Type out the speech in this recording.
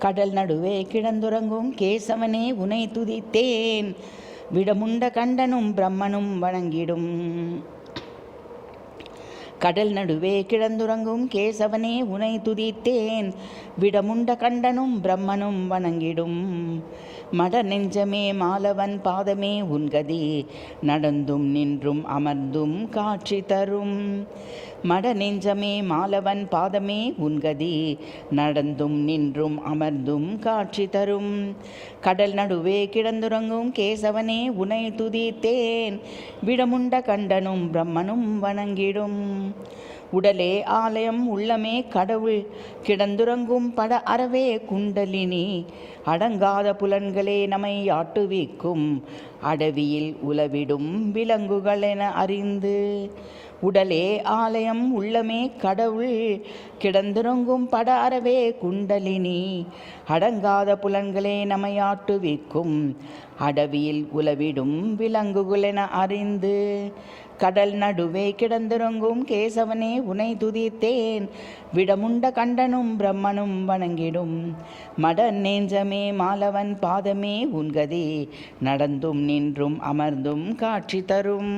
கடல் நடுவே கிடந்துறங்கும் கேசவனே உனை துதித்தேன், விடமுண்ட கண்டனும் பிரம்மனும் வணங்கிடும். கடல் நடுவே கிடந்துறங்கும் கேசவனே உனை துதித்தேன், விடமுண்ட கண்டனும் பிரம்மனும் வணங்கிடும். மட நெஞ்சமே மாலவன் பாதமே உன்கதி, நடந்தும் நின்றும் அமர்ந்தும் காட்சி தரும். மட நெஞ்சமே மாலவன் பாதமே உன்கதி, நடந்தும் நின்றும் அமர்ந்தும் காட்சி தரும். கடல் நடுவே கிடந்துறங்கும் கேசவனே உனை துதித்தேன், விடமுண்ட கண்டனும் பிரம்மனும் வணங்கிடும். உடலே ஆலயம் உள்ளமே கடவுள் கிடந்துறங்கும் பட அறவே குண்டலினி, அடங்காத புலன்களே நம்மை ஆட்டுவிக்கும், அடவியில் உலவிடும் விலங்குகள் என அறிந்து. உடலே ஆலயம் உள்ளமே கடவுள் கிடந்துறங்கும் பட அறவே குண்டலினி, அடங்காத புலன்களே நம்மை ஆட்டுவிக்கும், அடவியில் உலவிடும் விலங்குகள் என அறிந்து. கடல் நடுவே கிடந்துறங்கும் கேசவனே உனை துதித்தேன், விடமுண்ட கண்டனும் பிரம்மனும் வணங்கிடும். மட நெஞ்சமே மாலவன் பாதமே உன்கதி, நடந்தும் நின்றும் அமர்ந்தும் காட்சி தரும்.